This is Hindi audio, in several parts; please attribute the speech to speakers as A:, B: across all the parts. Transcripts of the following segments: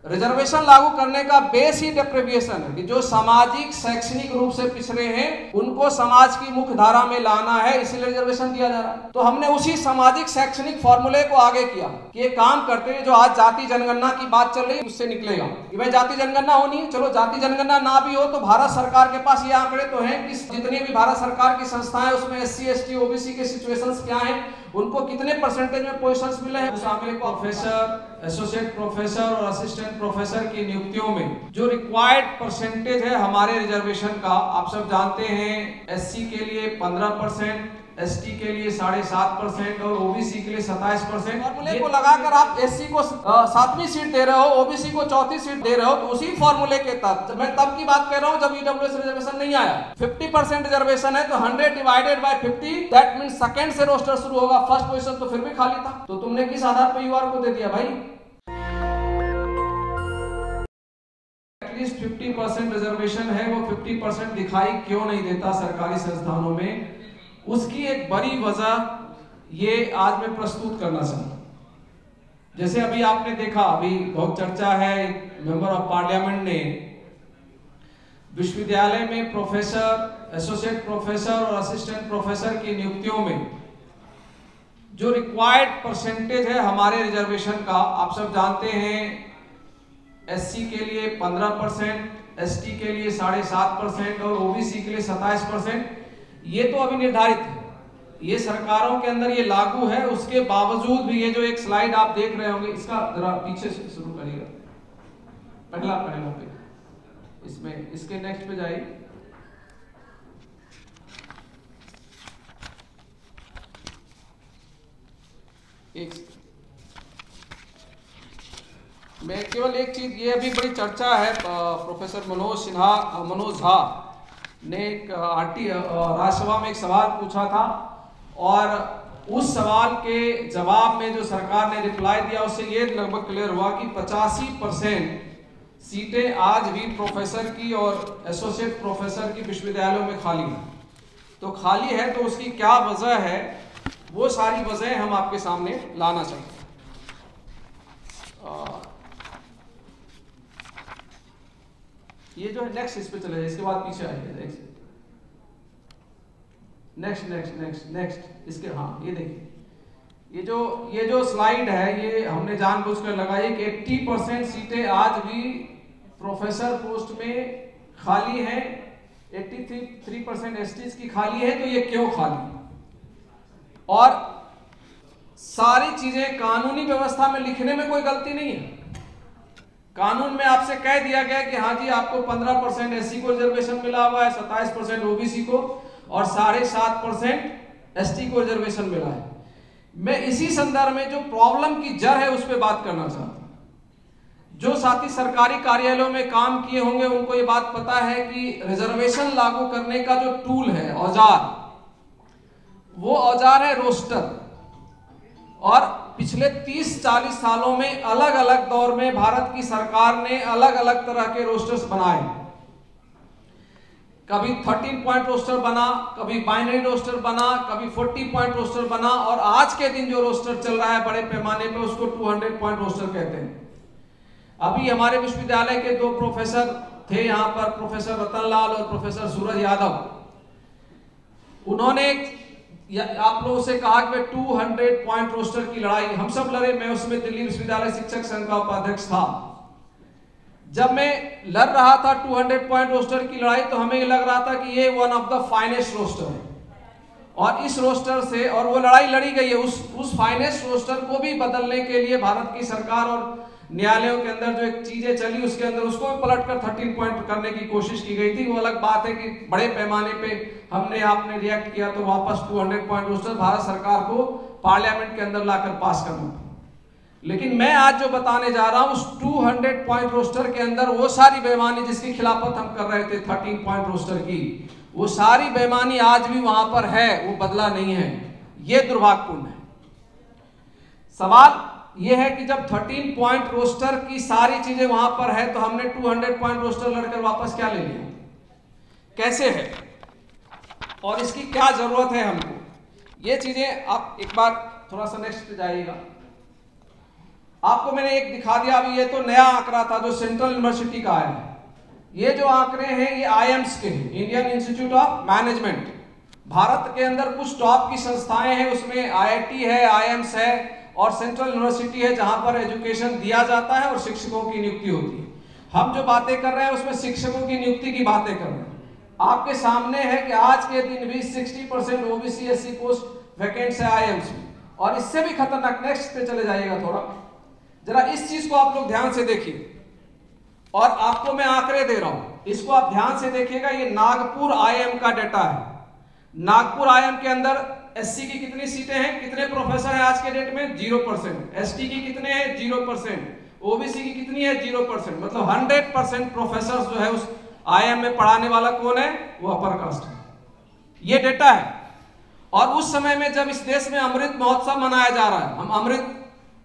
A: रिजर्वेशन लागू करने का बेस ही डेप्रिविएशन है कि जो सामाजिक शैक्षणिक रूप से पिछड़े हैं उनको समाज की मुख्य धारा में लाना है, इसीलिए रिजर्वेशन दिया जा रहा है। तो हमने उसी सामाजिक शैक्षणिक फॉर्मूले को आगे किया कि ये काम करते हैं। जो आज जाति जनगणना की बात चल रही है उससे निकलेगा कि भाई जाति जनगणना होनी है। चलो जाति जनगणना ना भी हो तो भारत सरकार के पास ये आंकड़े तो हैं कि जितनी भी भारत सरकार की संस्थाएं उसमें SC ST OBC के सिचुएशंस क्या हैं, उनको कितने परसेंटेज में पोजीशंस मिले हैं। शामिल प्रोफेसर, एसोसिएट प्रोफेसर और असिस्टेंट प्रोफेसर की नियुक्तियों में जो रिक्वायर्ड परसेंटेज है हमारे रिजर्वेशन का, आप सब जानते हैं SC के लिए 15%, ST के लिए 7.5% और OBC के लिए 27%। फॉर्मूले को लगाकर आप SC को 7वीं सीट दे रहे हो, OBC को 4थी सीट दे रहे हो, तो उसी फॉर्मूले के तहत मैं तब की बात कर रहा हूं जब EWS रिजर्वेशन नहीं आया। 50% रिजर्वेशन है तो 100 divided by 50, that means second से रोस्टर शुरू होगा, फर्स्ट पोजीशन तो फिर भी खाली था। तो तुमने किस आधार पर UR को दे दिया भाई? एटलीस्ट 50% रिजर्वेशन है, वो 50% दिखाई क्यों नहीं देता सरकारी संस्थानों में? उसकी एक बड़ी वजह ये आज मैं प्रस्तुत करना चाहूँ। जैसे अभी आपने देखा, अभी बहुत चर्चा है, मेंबर ऑफ पार्लियामेंट ने विश्वविद्यालय में प्रोफेसर, एसोसिएट प्रोफेसर और असिस्टेंट प्रोफेसर की नियुक्तियों में जो रिक्वायर्ड परसेंटेज है हमारे रिजर्वेशन का, आप सब जानते हैं SC के लिए 15%, ST के लिए 7.5% और OBC के लिए 27%। ये तो अभी निर्धारित है, ये सरकारों के अंदर ये लागू है। उसके बावजूद भी ये जो एक स्लाइड आप देख रहे होंगे, इसका जरा पीछे से शुरू करिएगा, पहला पे, इसमें इसके नेक्स्ट पे जाइए। मैं केवल एक चीज, ये अभी बड़ी चर्चा है, प्रोफेसर मनोज झा ने एक राज्यसभा में एक सवाल पूछा था और उस सवाल के जवाब में जो सरकार ने रिप्लाई दिया उससे ये लगभग क्लियर हुआ कि 85% सीटें आज भी प्रोफेसर की और एसोसिएट प्रोफेसर की विश्वविद्यालयों में खाली है। तो खाली है तो उसकी क्या वजह है, वो सारी वजह हम आपके सामने लाना चाहिए। ये जो है नेक्स्ट, इस पे चले, इसके बाद पीछे आइए, नेक्स्ट इसके, हाँ ये देखिए, ये जो स्लाइड है ये हमने जानबूझकर लगाई कि 80% सीटें आज भी प्रोफेसर पोस्ट में खाली हैं, 83% STs की खाली है। तो ये क्यों खाली? और सारी चीजें कानूनी व्यवस्था में लिखने में कोई गलती नहीं है। कानून में आपसे कह दिया गया कि हाँ जी आपको 15% SC को रिजर्वेशन मिला हुआ है, 27% OBC को और 7.5% ST को रिजर्वेशन मिला है। मैं इसी संदर्भ में जो प्रॉब्लम की जड़ है उस पर बात करना चाहता हूं। जो साथी सरकारी कार्यालयों में काम किए होंगे उनको ये बात पता है कि रिजर्वेशन लागू करने का जो टूल है, औजार, वो औजार है रोस्टर। और पिछले 30-40 सालों में अलग अलग दौर में भारत की सरकार ने अलग अलग तरह के रोस्टर्स बनाए। कभी 13 पॉइंट रोस्टर बना, कभी बाइनरी रोस्टर बना, कभी 40 पॉइंट रोस्टर बना, और आज के दिन जो रोस्टर चल रहा है बड़े पैमाने पे उसको 200 पॉइंट रोस्टर कहते हैं। अभी हमारे विश्वविद्यालय के 2 प्रोफेसर थे यहाँ पर, प्रोफेसर रतनलाल और प्रोफेसर सूरज यादव। उन्होंने आप लोगों से कहा कि 200 पॉइंट रोस्टर की लड़ाई हम सब लड़े। मैं उसमें दिल्ली विश्वविद्यालय शिक्षक संघ का उपाध्यक्ष था। जब मैं लड़ रहा था 200 पॉइंट रोस्टर की लड़ाई तो हमें लग रहा था कि ये one of the finest roster है, और इस रोस्टर से, और वो लड़ाई लड़ी गई है। उस फाइनेस्ट रोस्टर को भी बदलने के लिए भारत की सरकार और न्यायालयों के अंदर जो एक चीजें चली उसके अंदर उसको भी पलटकर 13 पॉइंट करने की कोशिश की गई थी। वो अलग बात है कि बड़े पैमाने पे आपने रिएक्ट किया तो वापस 200 पॉइंट रोस्टर भारत सरकार को पार्लियामेंट के अंदर लाकर पास करना था। लेकिन मैं आज जो बताने जा रहा हूं उस 200 पॉइंट रोस्टर के अंदर वो सारी बेईमानी जिसकी खिलाफत हम कर रहे थे 13 पॉइंट रोस्टर की, वो सारी बेईमानी आज भी वहां पर है, वो बदला नहीं है। ये दुर्भाग्यपूर्ण है। सवाल यह है कि जब 13 पॉइंट रोस्टर की सारी चीजें वहां पर है तो हमने 200 पॉइंट रोस्टर लड़कर वापस क्या ले लिया? कैसे है और इसकी क्या जरूरत है हमको? ये चीजें आप एक बार थोड़ा सा नेक्स्ट पे जाइएगा। आपको मैंने एक दिखा दिया अभी, ये तो नया आंकड़ा था जो सेंट्रल यूनिवर्सिटी का आया है। ये जो आंकड़े हैं ये आईएम्स के हैं, Indian institute of management. Bharat के अंदर कुछ टॉप की संस्थाएं हैं, उसमें आईआईटी है, आईएम्स है और सेंट्रल यूनिवर्सिटी है जहां पर एजुकेशन दिया जाता है और शिक्षकों की नियुक्ति होती है। हम जो बातें कर रहे हैं उसमें शिक्षकों की नियुक्ति की बातें कर रहे हैं। आपके सामने है कि आज के दिन भी 60% ओबीसी एससी पोस्ट वैकेंट्स है आईएम्स में। और इससे भी खतरनाक, नेक्स्ट पे चले जाइएगा थोड़ा, जरा इस चीज को आप लोग ध्यान से देखिए और आपको मैं आंकड़े दे रहा हूं, इसको आप ध्यान से देखिएगा। ये नागपुर आईएम का डेटा है। नागपुर आईएम के अंदर एससी की कितनी सीटें हैं, कितने प्रोफेसर हैं आज के डेट में? 0%। एसटी की कितने हैं? 0%। ओबीसी की कितनी है? 0%। मतलब 100% प्रोफेसर जो है उस आईएम में पढ़ाने वाला कौन है? वो अपर कास्ट है। ये डेटा है। और उस समय में जब इस देश में अमृत महोत्सव मनाया जा रहा है, हम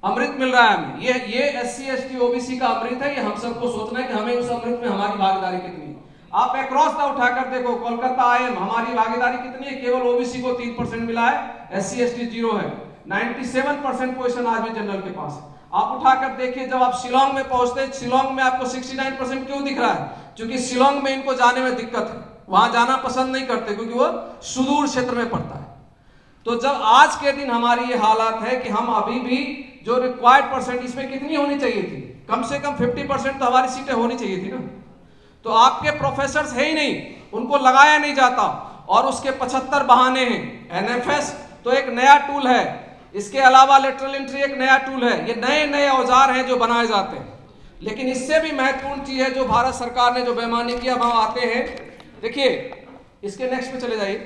A: अमृत मिल रहा है हमें, ये एससी एसटी ओबीसी का अमृत है। ये हम सबको सोचना है कि हमें उस अमृत में हमारी भागीदारी कितनी है। आप अक्रॉस द उठाकर देखो, कोलकाता आईएम हमारी भागीदारी कितनी है? केवल ओबीसी को 3% मिला है, एससी एसटी 0 है। 97% पोजीशन आज भी जनरल के पास है। आप उठाकर देखिए, जब आप शिलोंग में पहुंचते हैं, शिलोंग में आपको 69% क्यों दिख रहा है? क्योंकि शिलोंग में इनको जाने में दिक्कत है, वहां जाना पसंद नहीं करते क्योंकि वो सुदूर क्षेत्र में पड़ता है। तो जब आज के दिन हमारी ये हालत है कि हम अभी भी जो रिक्वायर्ड परसेंट, इसमें कितनी होनी चाहिए थी? कम से कम 50% तो हमारी सीटें होनी चाहिए थी ना। तो आपके प्रोफेसर्स है ही नहीं, उनको लगाया नहीं जाता और उसके 75 बहाने हैं। एनएफएस तो एक नया टूल है, इसके अलावा लेटरल एंट्री एक नया टूल है। ये नए नए औजार हैं जो बनाए जाते हैं। लेकिन इससे भी महत्वपूर्ण चीज है जो भारत सरकार ने जो बेईमानी किया, वहां आते हैं। देखिए इसके नेक्स्ट पे चले जाइए।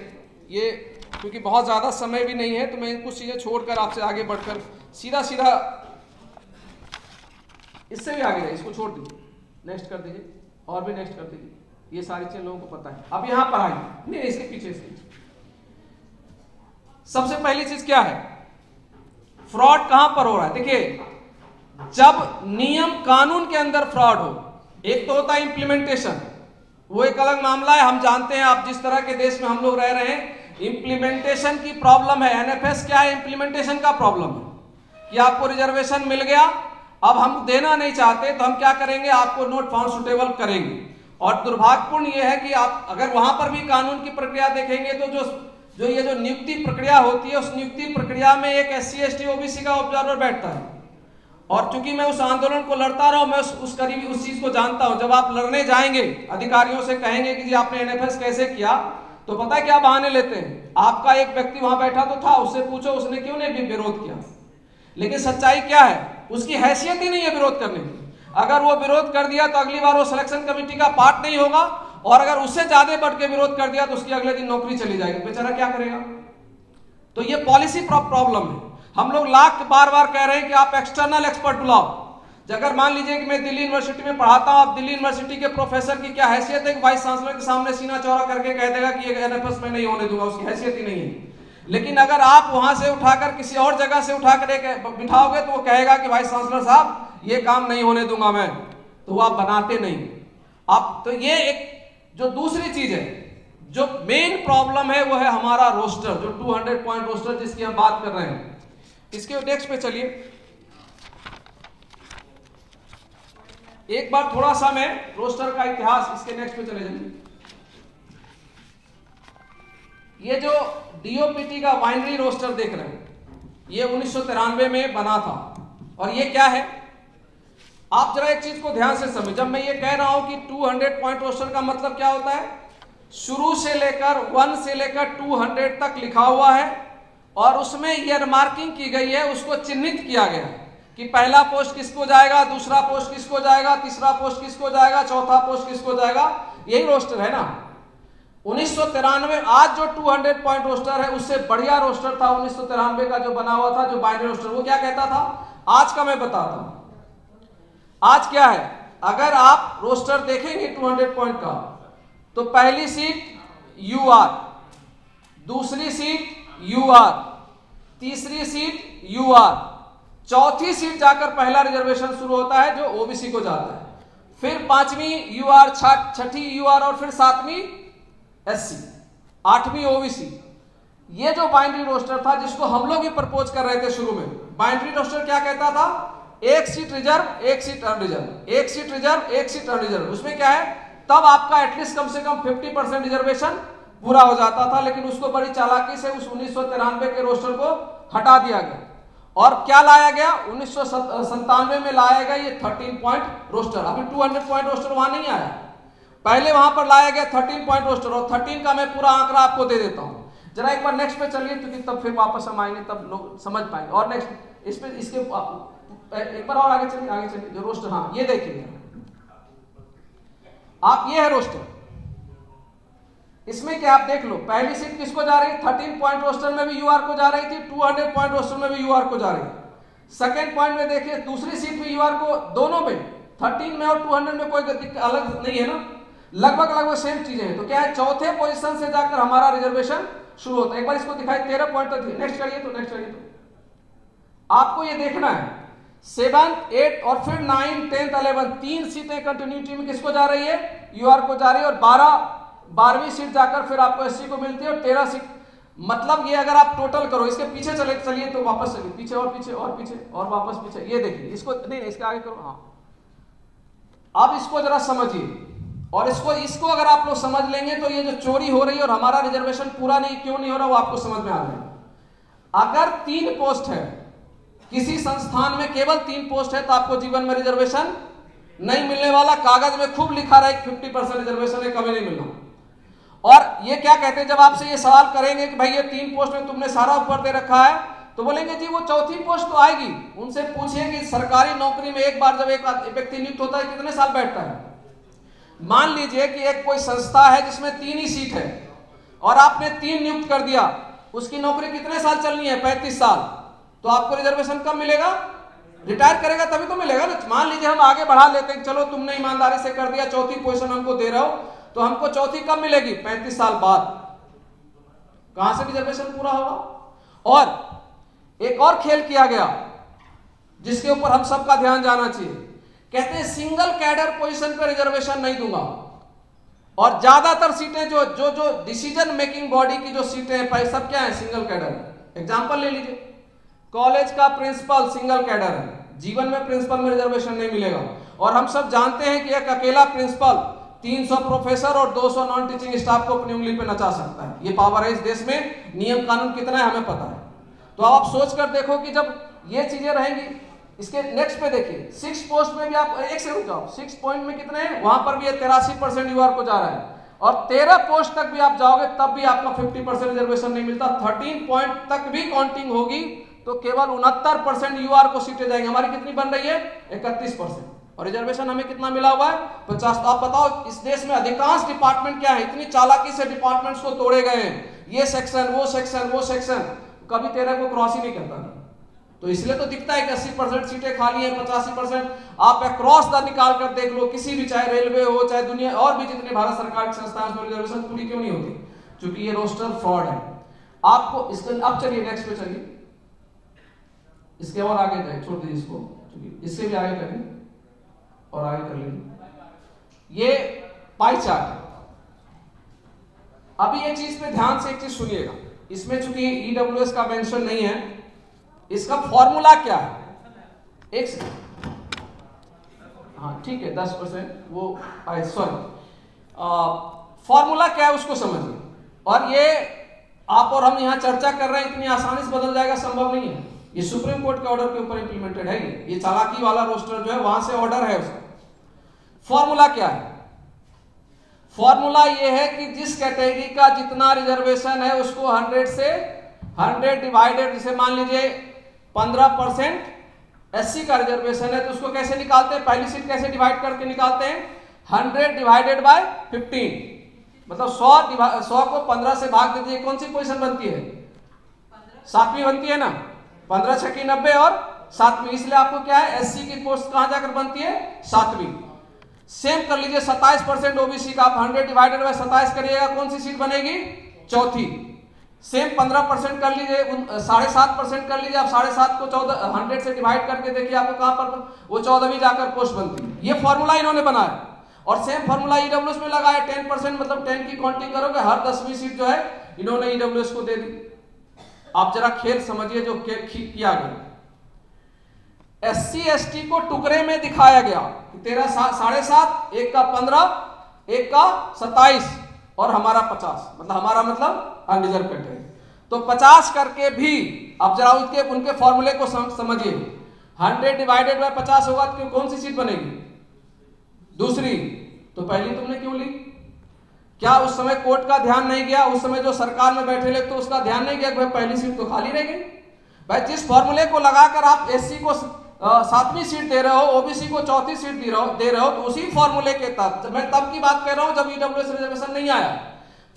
A: ये क्योंकि बहुत ज्यादा समय भी नहीं है तो मैं कुछ चीजें छोड़कर आपसे आगे बढ़कर सीधा इससे भी आगे जाइए, इसको छोड़ दीजिए, नेक्स्ट कर दीजिए और भी नेक्स्ट कर दीजिए। ये सारी चीजें लोगों को पता है। अब यहां पर आइए, नहीं इसके पीछे से। सबसे पहली चीज क्या है? फ्रॉड कहां पर हो रहा है? देखिए, जब नियम कानून के अंदर फ्रॉड हो, एक तो होता है इंप्लीमेंटेशन, वो एक अलग मामला है। हम जानते हैं आप जिस तरह के देश में हम लोग रह रहे हैं, इंप्लीमेंटेशन की प्रॉब्लम है। एनएफएस क्या है? इंप्लीमेंटेशन का प्रॉब्लम है कि आपको रिजर्वेशन मिल गया, अब हम देना नहीं चाहते तो हम क्या करेंगे? आपको नोट फाउंड सुटेबल करेंगे। और दुर्भाग्यपूर्ण यह है कि आप अगर वहां पर भी कानून की प्रक्रिया देखेंगे तो जो ये जो नियुक्ति प्रक्रिया होती है, उस नियुक्ति प्रक्रिया में एक एससी एसटी ओबीसी का ऑब्जर्वर बैठता है। और चूंकि मैं उस आंदोलन को लड़ता रहा हूं, मैं उस करीबी उस चीज को जानता हूं। जब आप लड़ने जाएंगे, अधिकारियों से कहेंगे कि जी आपने एनएफएस कैसे किया, तो पता है क्या बहाने लेते हैं? आपका एक व्यक्ति वहां बैठा तो था, उससे पूछो उसने क्यों नहीं विरोध किया। लेकिन सच्चाई क्या है? उसकी हैसियत ही नहीं है विरोध करने की। अगर वो विरोध कर दिया तो अगली बार वो सिलेक्शन कमेटी का पार्ट नहीं होगा, और अगर उससे ज्यादा बढ़ के विरोध कर दिया तो उसकी अगले दिन नौकरी चली जाएगी। बेचारा क्या करेगा? तो ये पॉलिसी प्रॉब्लम है। हम लोग बार बार कह रहे हैं कि आप एक्सटर्नल एक्सपर्ट बुलाओ। अगर मान लीजिए कि मैं दिल्ली यूनिवर्सिटी में पढ़ाता हूं, आप दिल्ली यूनिवर्सिटी के प्रोफेसर की क्या हैसियत है कि वाइस चांसलर के सामने सीना चौड़ा करके कह देगा कि ये एनएफएस में नहीं होने दूंगा? उसकी हैसियत ही नहीं है। लेकिन अगर आप वहां से उठाकर किसी और जगह से उठाकर एक बिठाओगे तो वो कहेगा कि वाइस चांसलर साहब ये काम नहीं होने दूंगा मैं, तो वो आप बनाते नहीं आप। तो ये एक जो दूसरी चीज है, जो मेन प्रॉब्लम है, वो है हमारा रोस्टर, जो 200 पॉइंट रोस्टर जिसकी हम बात कर रहे हैं। इसके नेक्स्ट पे चलिए। एक बार थोड़ा सा मैं रोस्टर का इतिहास, इसके नेक्स्ट पे चले जाइए। ये जो डीओपीटी का बाइनरी रोस्टर देख रहे हैं, ये 1993 में बना था। और ये क्या है, आप जरा एक चीज को ध्यान से समझें। जब मैं ये कह रहा हूं कि 200 पॉइंट रोस्टर का मतलब क्या होता है, शुरू से लेकर 1 से लेकर 200 तक लिखा हुआ है और उसमें ईयर मार्किंग की गई है, उसको चिन्हित किया गया कि पहला पोस्ट किसको जाएगा, दूसरा पोस्ट किसको जाएगा, तीसरा पोस्ट किसको जाएगा, चौथा पोस्ट किसको जाएगा। यही रोस्टर है ना। 1993 आज जो 200 पॉइंट रोस्टर है उससे बढ़िया रोस्टर था 1993 का जो बना हुआ था, जो बाइनरी रोस्टर। वो क्या कहता था, आज का मैं बताता हूं। आज क्या है, अगर आप रोस्टर देखेंगे 200 पॉइंट का, तो पहली सीट यूआर, दूसरी सीट यूआर, तीसरी सीट यूआर, चौथी सीट जाकर पहला रिजर्वेशन शुरू होता है जो ओबीसी को जाता है, फिर 5वीं यूआर, छठी यूआर और फिर 7वीं एससी, 8वीं ओबीसी। ये जो बाइनरी रोस्टर था जिसको हम लोग भी प्रपोज कर रहे थे शुरू में, बाइनरी रोस्टर क्या कहता था एक सीट रिजर्व, एक सीट अनरिजर्व, एक सीट रिजर्व, एक सीट अनरिजर्व। उसमें क्या है, तब आपका एटलीस्ट कम से कम 50% रिजर्वेशन पूरा हो जाता था, लेकिन उसको बड़ी चालाकी से उस 1993 के रोस्टर को हटा दिया गया और क्या लाया गया, 1997 में लाया गया ये 13 पॉइंट रोस्टर। अभी 200 पॉइंट रोस्टर वहां नहीं आया, पहले वहां पर लाया गया 13 पॉइंट रोस्टर, और 13 का मैं पूरा आंकड़ा आपको दे देता हूं। जरा एक बार नेक्स्ट पे चलिए, क्योंकि तब फिर वापस हम आएंगे, तब लोग समझ पाएंगे। और नेक्स्ट इस पे, इसके एक बार और आगे चलिए, आगे चलिए, जो रोस्टर, हाँ ये देखिए आप, ये है रोस्टर। इसमें क्या आप देख लो, पहली सीट किसको जा रही है, 13 पॉइंट रोस्टर में भी यूआर को जा रही थी, 200 पॉइंट रोस्टर में भी यूआर को जा रही है। सेकंड पॉइंट में देखिए, दूसरी सीट में यूआर को, दोनों में 13 में और 200 में कोई अलग नहीं है ना, लगभग सेम चीजें हैं। तो क्या है, चौथे पोजीशन से जाकर हमारा रिजर्वेशन शुरू होता है। एक बार इसको दिखाई, 13 पॉइंट तक, नेक्स्ट करिए तो, नेक्स्ट करिए तो आपको ये देखना है 7th 8th और फिर 9th 10th 11 तीन सीटें कंटिन्यूटी में किसको जा रही है, यूआर को जा रही है, और 12वीं सीट जाकर फिर आपको एससी को मिलती है, और 13 सीट, मतलब ये अगर आप टोटल करो, इसके पीछे चलिए तो वापस चलिए, पीछे और पीछे और पीछे और वापस पीछे, ये देखिए इसको, नहीं इसके आगे करो, हाँ अब इसको जरा समझिए। और इसको अगर आप लोग समझ लेंगे तो ये जो चोरी हो रही है और हमारा रिजर्वेशन पूरा नहीं क्यों नहीं हो रहा, वो आपको समझ में आ जाएगा। अगर 3 पोस्ट है किसी संस्थान में, केवल 3 पोस्ट है, तो आपको जीवन में रिजर्वेशन नहीं मिलने वाला। कागज में खूब लिखा रहा है 50% रिजर्वेशन है, कभी नहीं मिलना। और ये क्या कहते हैं, जब आपसे ये सवाल करेंगे कि भाई ये 3 पोस्ट में तुमने सारा ऊपर दे रखा है, तो बोलेंगे जी वो चौथी पोस्ट तो आएगी। उनसे पूछिए कि सरकारी नौकरी में एक बार जब एक व्यक्ति नियुक्त होता है कितने साल बैठता है। मान लीजिए कि एक कोई संस्था है जिसमें 3 ही सीट है और आपने 3 नियुक्त कर दिया, उसकी नौकरी कितने साल चलनी है, 35 साल, तो आपको रिजर्वेशन कब मिलेगा, रिटायर करेगा तभी तो मिलेगा ना। मान लीजिए हम आगे बढ़ा लेते हैं, चलो तुमने ईमानदारी से कर दिया, चौथी पोजीशन हमको दे रहे हो, तो हमको चौथी कब मिलेगी, 35 साल बाद। कहां से रिजर्वेशन पूरा होगा। और एक और खेल किया गया जिसके ऊपर हम सबका ध्यान जाना चाहिए, कहते हैं सिंगल कैडर पोजीशन पर रिजर्वेशन नहीं दूंगा। और ज्यादातर सीटें जो डिसीजन मेकिंग बॉडी की जो सीटें हैं, सब क्या है, सिंगल कैडर। एग्जांपल ले लीजिए, कॉलेज का प्रिंसिपल सिंगल कैडर है, जीवन में प्रिंसिपल में रिजर्वेशन नहीं मिलेगा। और हम सब जानते हैं कि एक अकेला प्रिंसिपल 300 प्रोफेसर और 200 नॉन टीचिंग स्टाफ को अपनी उंगली पे नचा सकता है। ये पावर है इस देश में, नियम कानून कितना है हमें पता है। तो आप सोच कर देखो कि जब ये चीजें रहेंगी। इसके नेक्स्ट पे देखिए, 6 पोस्ट में भी आप, एक से रुक जाओ, 6 पॉइंट में कितने हैं, वहां पर भी 83% यूआर को जा रहा है। और 13 पोस्ट तक भी आप जाओगे तब भी आपका 50% रिजर्वेशन नहीं मिलता। 13 पॉइंट तक भी काउंटिंग होगी तो केवल 69% यूआर को सीटें जाएंगी। हमारी कितनी बन रही है, 31%। और रिजर्वेशन हमें कितना मिला हुआ है, 50। तो आप बताओ इस देश में अधिकांश डिपार्टमेंट क्या है, इतनी चालाकी से डिपार्टमेंट्स को तोड़े गए हैं, ये सेक्शन वो सेक्शन वो सेक्शन, कभी 13 को क्रॉस ही नहीं करता। तो इसलिए तो दिखता है कि 80% सीटें खाली है, 85%। आप अक्रॉस द निकाल कर देख लो, किसी भी, चाहे रेलवे हो चाहे दुनिया और भी जितने भारत सरकार की संस्थाएं, उसमें रिजर्वेशन पूरी क्यों नहीं होती, क्योंकि ये रोस्टर फ्रॉड है। आपको इसके, अब चलिए नेक्स्ट पे चलिए, इसके और आगे जाए, छोड़ दीजिए इसको, इससे भी आगे करें और आगे कर लीजिए। ये पाई चार्ट है। अभी ये चीज पे ध्यान से एक चीज सुनिएगा, इसमें चूंकि ईडब्ल्यूएस का मेंशन नहीं है, इसका फॉर्मूला क्या है, एक सेकंड, हाँ ठीक है 10%, वो सॉरी, फॉर्मूला क्या है उसको समझिए। और ये आप और हम यहां चर्चा कर रहे हैं, इतनी आसानी से बदल जाएगा संभव नहीं है। ये सुप्रीम कोर्ट के ऑर्डर के ऊपर इंप्लीमेंटेड है। ये चालाकी वाला रोस्टर जो है वहां से ऑर्डर है उसका। फॉर्मूला क्या है, फॉर्मूला ये है कि जिस कैटेगरी का जितना रिजर्वेशन है उसको 100 से 100 डिवाइडेड, जैसे मान लीजिए 15% एससी का रिजर्वेशन है तो उसको कैसे निकालते हैं, पहली सीट कैसे डिवाइड करके निकालते हैं, 100 डिवाइडेड बाय 15, मतलब 100 को 15 से भाग दे दीजिए, कौन सी पोजीशन बनती है, 7वीं बनती है ना, 15 छक्की 90 और 7वीं, इसलिए आपको क्या है, एससी की पोस्ट कहां जाकर बनती है, 7वीं। सेम कर लीजिए 27% ओबीसी का, आप 100 डिवाइडेड बाय 27 करिएगा, कौन सी सीट बनेगी, चौथी। सेम 15% कर लीजिए, 7.5% कर लीजिए, आप 7.5 को 100 से डिवाइड करके देखिए आपको कहां पर वो 14वीं जाकर पोस्ट बनती है। ये फॉर्मूला इन्होंने बनाया। और सेम फॉर्मूला ईडब्ल्यूएस में लगाया, 10% मतलब 10 की काउंटिंग करोगे, हर 10वीं सीट जो है इन्होंने ईडब्ल्यूएस को दे दी। आप जरा खेल समझिए जो किया गया। SC ST को टुकड़े में दिखाया गया कि तेरा 7.5, एक का 15, एक का 27 और हमारा 50, मतलब हमारा मतलब अनरिजर्व कैटेगरी। तो 50 करके भी अब जरा उनके फॉर्मूले को समझिए। 100 डिवाइडेड बाय 50 होगा तो कौन सी सीट बनेगी? दूसरी। तो पहली तुमने क्यों ली? क्या उस समय कोर्ट का ध्यान नहीं गया? उस समय जो सरकार में बैठे लोग तो उसका ध्यान नहीं गया कि भाई पहली सीट तो खाली रह गई। भाई जिस फॉर्मूले को लगाकर आप SC को 7वीं सीट दे रहे हो, OBC को 4थी सीट दे रहे हो, तो उसी फॉर्मूले के तहत मैं तब की बात कर रहा हूं जब EWS रिजर्वेशन नहीं आया।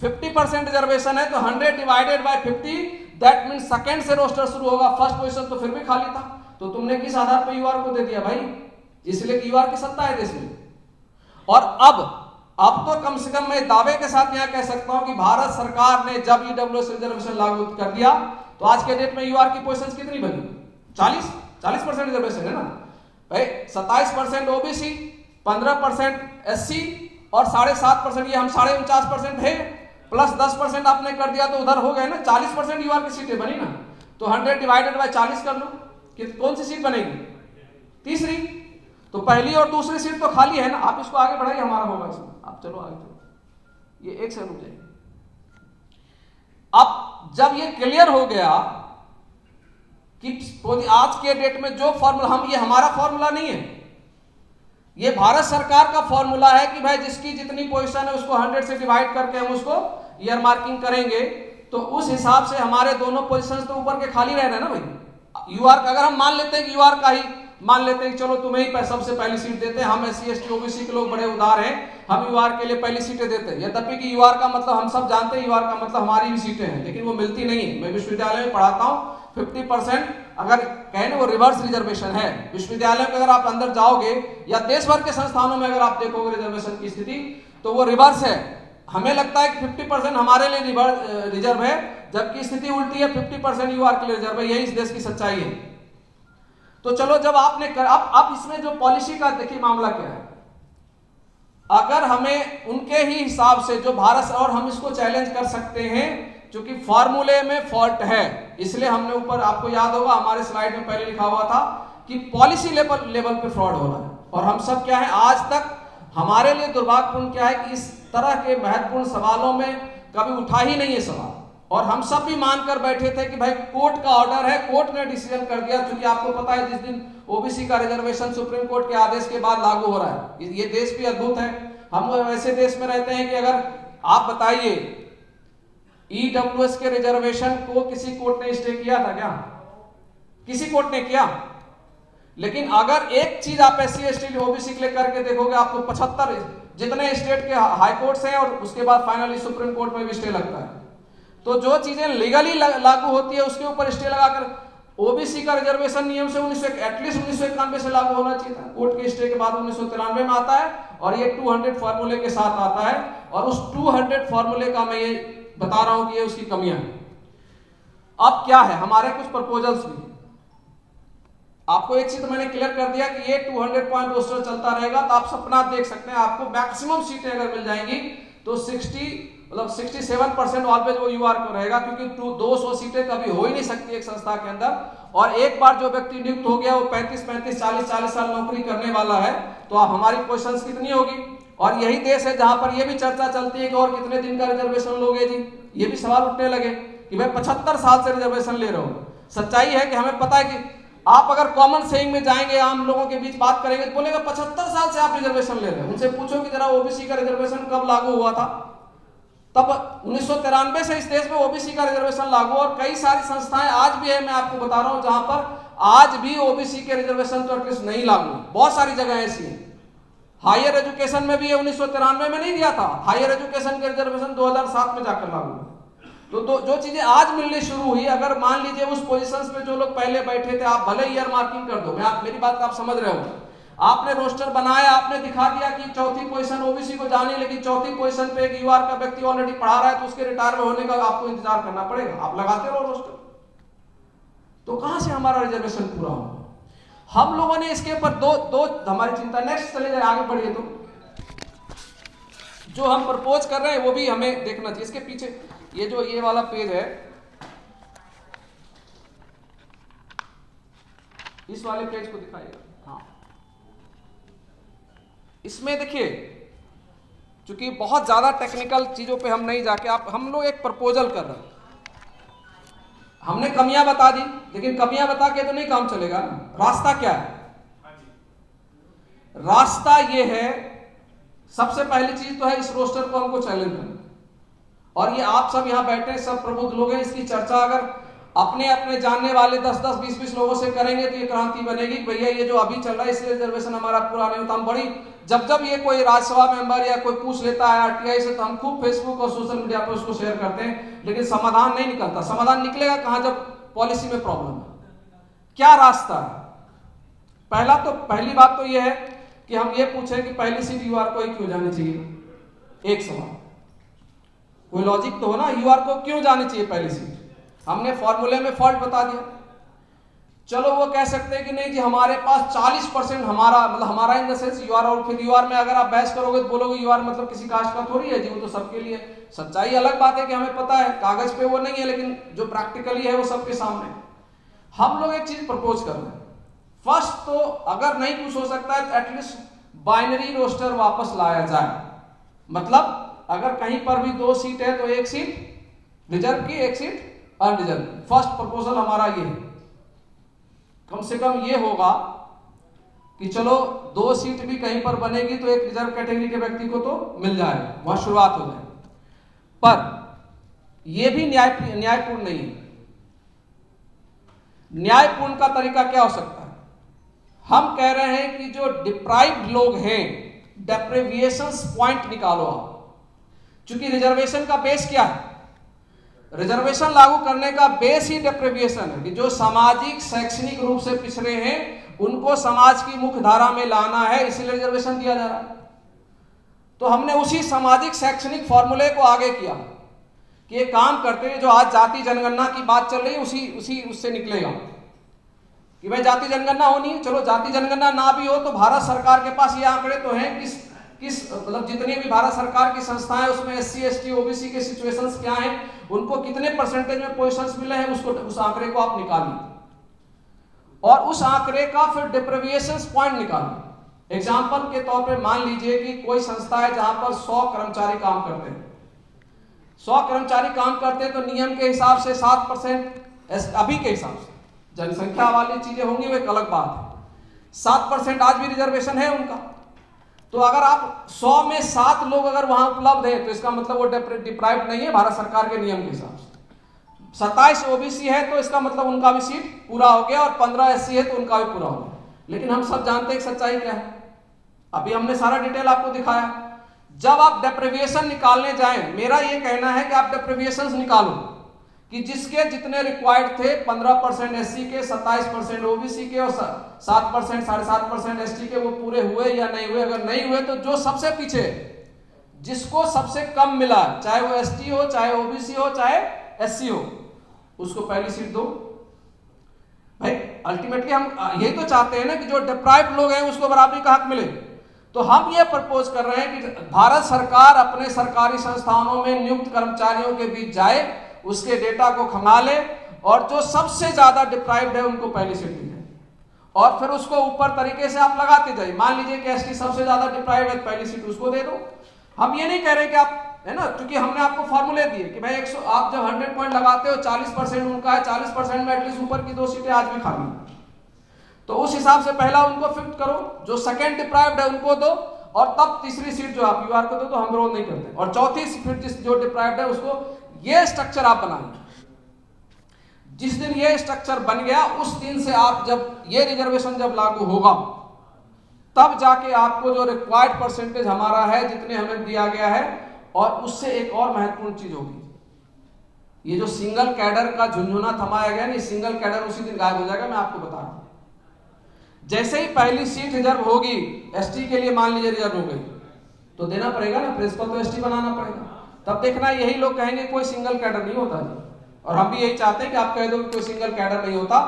A: 50% रिजर्वेशन है तो 100 divided by 50, that mean second से रोस्टर शुरू होगा, फर्स्ट पोजीशन तो फिर भी खाली था। तो तुमने किस आधार पर UR को दे दिया भाई? इसलिए कि UR की सत्ता है देश में। और अब तो कम से कम मैं दावे के साथ यहां कह सकता हूं कि भारत सरकार ने जब EWS रिजर्वेशन लागू कर दिया तो आज के डेट में UR की पोजीशन कितनी बनी? 40% रिजर्वेशन है ना भाई। 27% OBC, 15% SC और 7.5% ये हम 49.5% है, प्लस 10% आपने कर दिया तो उधर हो गए ना 40% UR की सीटें बनी ना। तो 100 डिवाइडेड बाय 40 कर लो कि कौन सी सीट बनेगी? तीसरी। तो पहली और दूसरी सीट तो खाली है ना। आप इसको आगे बढ़ाइए, हमारा होगा इसमें। आप चलो आगे चलो, ये एक से रुक जाइए। अब जब ये क्लियर हो गया कि आज के डेट में जो फॉर्मूला ये हमारा फॉर्मूला नहीं है, ये भारत सरकार का फॉर्मूला है कि भाई जिसकी जितनी पोजीशन है उसको 100 से डिवाइड करके हम उसको ईयर मार्किंग करेंगे, तो उस हिसाब से हमारे दोनों पोजीशंस तो ऊपर के खाली रह रहे हैं ना भाई। UR का अगर हम मान लेते हैं कि UR का ही मान लेते हैं कि चलो तुम्हें ही सबसे पहली सीट देते हैं, हम SC ST OBC के लोग बड़े उदार हैं, हम UR के लिए पहली सीटें देते हैं। यद्यपि कि UR का मतलब हम सब जानते हैं, UR का मतलब हमारी भी सीटें हैं, लेकिन वो मिलती नहीं है। मैं विश्वविद्यालय में पढ़ाता हूँ, 50% अगर कहें वो रिवर्स रिजर्वेशन है। विश्वविद्यालय में अगर आप अंदर जाओगे या देश भर के संस्थानों में अगर आप देखोगे रिजर्वेशन की स्थिति तो वो रिवर्स है। हमें लगता है कि 50% हमारे लिए रिजर्व है, जबकि स्थिति उल्टी है, 50% UR के लिए रिजर्व है। यही इस देश की सच्चाई है। तो चलो जब आपने अब इसमें जो पॉलिसी का देखिए मामला क्या है। अगर हमें उनके ही हिसाब से जो भारत, और हम इसको चैलेंज कर सकते हैं क्योंकि फॉर्मूले में फॉल्ट है, इसलिए हमने ऊपर, आपको याद होगा हमारे स्लाइड में पहले लिखा हुआ था कि पॉलिसी लेवल पे फ्रॉड हो रहा है। और हम सब क्या है, आज तक हमारे लिए दुर्भाग्यपूर्ण क्या है कि इस तरह के महत्वपूर्ण सवालों में कभी उठा ही नहीं है सवाल। और हम सब भी मानकर बैठे थे कि भाई कोर्ट का ऑर्डर है, कोर्ट ने डिसीजन कर दिया। क्योंकि आपको पता है जिस दिन OBC का रिजर्वेशन सुप्रीम कोर्ट के आदेश के बाद लागू हो रहा है, ये देश भी अद्भुत है। हम ऐसे देश में रहते हैं कि अगर आप बताइए EWS के रिजर्वेशन को किसी कोर्ट ने स्टे किया था क्या? किसी कोर्ट ने किया? लेकिन अगर एक चीज आप SC ST OBC के लिए करके देखोगे, आपको 75 जितने स्टेट के हाई कोर्ट्स हैं और उसके बाद फाइनली सुप्रीम कोर्ट में भी स्टे लगता है। तो जो चीजें लीगली लागू होती है उसके ऊपर स्टे लगाकर, OBC का रिजर्वेशन नियम से एटलीस्ट 1991 से लागू होना चाहिए था। कोर्ट के स्टे के बाद 1993 में आता है और ये 200 फॉर्मूले के साथ आता है। और उस 200 फॉर्मूले का मैं ये बता रहा हूं कि ये उसकी कमियां हैं। अब क्या है, हमारे कुछ प्रपोजल्स भी। आपको एक चीज तो मैंने क्लियर कर दिया कि ये 200 पॉइंट रोस्टर चलता रहेगा, तो आप सपना देख सकते हैं आपको मैक्सिमम सीटें अगर मिल जाएंगी तो 67% ऑलवेज वो UR को रहेगा। क्योंकि 200 सीटें कभी हो ही नहीं सकती एक संस्था के अंदर। और एक बार जो व्यक्ति नियुक्त हो गया वो 35, 40 साल नौकरी करने वाला है, तो आप हमारी पोजीशंस कितनी होगी। और यही देश है जहां पर यह भी चर्चा चलती है कि और कितने दिन का रिजर्वेशन लोगे जी। ये भी सवाल उठने लगे कि भाई 75 साल से रिजर्वेशन ले रहे हो। सच्चाई है कि हमें पता है कि आप अगर कॉमन सेइंग में जाएंगे, आम लोगों के बीच बात करेंगे तो बोलेगा 75 साल से आप रिजर्वेशन ले रहे हो। उनसे पूछो कि जरा OBC का रिजर्वेशन कब लागू हुआ था। तब 1993 से इस देश में OBC का रिजर्वेशन लागू। और कई सारी संस्थाएं आज भी है, मैं आपको बता रहा हूं, जहां पर आज भी OBC के रिजर्वेशन तो एटलीस्ट नहीं लागू। बहुत सारी जगह ऐसी है। हायर एजुकेशन में भी ये 1993 में नहीं दिया था। हायर एजुकेशन के रिजर्वेशन 2007 में जाकर लागू हुआ। तो जो चीजें आज मिलनी शुरू हुई, अगर मान लीजिए उस पोजीशंस पे जो लोग पहले बैठे थे, आप भले ईयर मार्किंग कर दो, मेरी बात आप समझ रहे हो, आपने रोस्टर बनाया, आपने दिखा दिया कि चौथी पोजीशन OBC को जानी, लेकिन चौथी पोजीशन पे एक UR का व्यक्ति ऑलरेडी पढ़ा रहा है, तो उसके रिटायर होने का आपको इंतजार करना पड़ेगा। आप लगाते रहो रोस्टर, तो कहां से हमारा रिजर्वेशन पूरा होगा। हम लोगों ने इसके ऊपर दो हमारी चिंता। नेक्स्ट चले जाए, आगे बढ़िए। तो जो हम प्रपोज कर रहे हैं वो भी हमें देखना चाहिए। इसके पीछे ये वाला पेज है, इस वाले पेज को दिखाइएगा। हाँ, इसमें देखिए, चूंकि बहुत ज्यादा टेक्निकल चीजों पे हम नहीं जाके, हम लोग एक प्रपोजल कर रहे हैं। हमने कमियां बता दी, लेकिन कमियां बता के तो नहीं काम चलेगा ना। रास्ता क्या है? रास्ता ये है, सबसे पहली चीज तो है इस रोस्टर को हमको चैलेंज करना। और ये आप सब यहाँ बैठे सब प्रबुद्ध लोग हैं, इसकी चर्चा अगर अपने अपने जानने वाले 10-10, 20-20 लोगों से करेंगे तो ये क्रांति बनेगी। भैया ये जो अभी चल रहा है इसलिए रिजर्वेशन हमारा पूरा नहीं होता। हम बड़ी जब ये कोई राज्यसभा मेंबर या कोई पूछ लेता है आरटीआई से, तो हम खूब फेसबुक और सोशल मीडिया पर उसको शेयर करते हैं, लेकिन समाधान नहीं निकलता। समाधान निकलेगा कहां? जब पॉलिसी में प्रॉब्लम है। क्या रास्ता है? पहली बात तो यह है कि हम ये पूछें कि पहली सीट यूआर को ही क्यों जानी चाहिए। एक सवाल, कोई लॉजिक तो हो ना, यूआर को क्यों जानी चाहिए पहली सीट? हमने फॉर्मूले में फॉल्ट बता दिया। चलो वो कह सकते हैं कि नहीं जी हमारे पास 40% हमारा, मतलब हमारा इन द सेंस यूआर, और फिर यूआर में अगर आप बहस करोगे तो बोलोगे यूआर मतलब किसी कास्ट का थोड़ी है जी, वो तो सबके लिए। सच्चाई अलग बात है कि हमें पता है कागज पे वो नहीं है, लेकिन जो प्रैक्टिकली है वो सबके सामने। हम लोग एक चीज प्रपोज कर रहे हैं। फर्स्ट तो अगर नहीं कुछ हो सकता है तो एटलीस्ट बाइनरी रोस्टर वापस लाया जाए। मतलब अगर कहीं पर भी 2 सीट है तो 1 सीट रिजर्व की, 1 सीट अनरिजर्व। फर्स्ट प्रपोजल हमारा ये है। कम से कम ये होगा कि चलो 2 सीट भी कहीं पर बनेगी तो एक रिजर्व कैटेगरी के व्यक्ति को तो मिल जाएगा, वहां शुरुआत हो जाए। पर यह भी न्यायपूर्ण नहीं है। न्यायपूर्ण का तरीका क्या हो सकता है? हम कह रहे हैं कि जो डिप्राइव्ड लोग हैं, डेप्रिविएशंस पॉइंट निकालो आप। चूंकि रिजर्वेशन का बेस क्या है? रिजर्वेशन लागू करने का बेस ही डेप्रिविएशन है कि जो सामाजिक शैक्षणिक रूप से पिछड़े हैं उनको समाज की मुख्य धारा में लाना है, इसीलिए रिजर्वेशन दिया जा रहा है। तो हमने उसी सामाजिक शैक्षणिक फॉर्मूले को आगे किया कि ये काम करते हैं। जो आज जाति जनगणना की बात चल रही है उससे निकलेगा कि भाई जाति जनगणना होनी है। चलो जाति जनगणना ना भी हो तो भारत सरकार के पास ये आंकड़े तो हैं किस मतलब जितनी भी भारत सरकार की संस्थाएं उसमें एससी एसटी ओबीसी के सिचुएशंस क्या हैं, उनको कितने परसेंटेज में पोजीशंस मिले हैं, उस आंकड़े को आप निकालिए और उस आंकड़े का फिर डिप्रिविएशंस पॉइंट निकालिए। एग्जांपल के तौर पे मान लीजिए कि कोई संस्था है जहां पर 100 कर्मचारी काम करते हैं। 100 कर्मचारी काम करते हैं तो नियम के हिसाब से 7%, अभी के हिसाब से जनसंख्या वाली चीजें होंगी वो एक अलग बात है। 7% आज भी रिजर्वेशन है उनका। तो अगर आप 100 में 7 लोग अगर वहां उपलब्ध है तो इसका मतलब वो डिप्राइव्ड नहीं है भारत सरकार के नियम के हिसाब से। 27 ओबीसी है तो इसका मतलब उनका भी सीट पूरा हो गया और 15 एससी है तो उनका भी पूरा हो गया। लेकिन हम सब जानते हैं सच्चाई क्या है, अभी हमने सारा डिटेल आपको दिखाया। जब आप डेप्रिविएशन निकालने जाएं, मेरा ये कहना है कि आप डेप्रिविएशंस निकालो कि जिसके जितने रिक्वायर्ड थे 15% एससी के, 27% ओबीसी के और 7%, 7.5% एसटी के, वो पूरे हुए या नहीं हुए। अगर नहीं हुए तो जो सबसे पीछे जिसको सबसे कम मिला, चाहे वो एसटी हो, चाहे ओबीसी हो, चाहे एससी हो, उसको पहली सीट दो। भाई अल्टीमेटली हम यही तो चाहते हैं ना कि जो डिप्राइव्ड लोग हैं उसको बराबरी का हक मिले। तो हम ये प्रपोज कर रहे हैं कि भारत सरकार अपने सरकारी संस्थानों में नियुक्त कर्मचारियों के बीच जाए, उसके डेटा को खंगाले और जो सबसे ज्यादा डिप्राइव्ड है उनको पहली सीट दी जाए और फिर उसको ऊपर तरीके से आप लगाते जाइए। मान लीजिए कि एसटी सबसे ज्यादा डिप्राइव्ड है, पहली सीट उसको दे दो। हम ये नहीं कह रहे कि आप, है ना, क्योंकि हमने आपको फॉर्मूले दिए कि भाई 100 आप जब 100 पॉइंट लगाते हो 40% उनका है, 40% में एटलीस्ट ऊपर की 2 सीटें आज भी खाली, तो उस हिसाब से पहला उनको फिक्स करो, जो सेकंड डिप्राइव्ड है उनको दो और तब तीसरी सीट जो आप यूआर को दो, तो हम विरोध नहीं करते। और चौथी सीट जो डिप्राइव्ड है उसको, ये स्ट्रक्चर आप बनाएंगे। जिस दिन ये स्ट्रक्चर बन गया उस दिन से आप, जब ये रिजर्वेशन जब लागू होगा तब जाके आपको जो रिक्वायर्ड परसेंटेज हमारा है, जितने हमें दिया गया है, और उससे एक और महत्वपूर्ण चीज होगी, ये जो सिंगल कैडर का झुंझुना थमाया गया नहीं, सिंगल कैडर उसी दिन गायब हो जाएगा। मैं आपको बता रहा हूं, जैसे ही पहली सीट रिजर्व होगी, एसटी के लिए मान लीजिए रिजर्व हो गई, तो देना पड़ेगा ना, प्रिंसिपल तो एसटी बनाना पड़ेगा। तब देखना यही लोग कहेंगे कोई सिंगल कैडर नहीं होता जी, और हम भी यही चाहते हैं कि आप कह दो कि कोई सिंगल कैडर नहीं होता।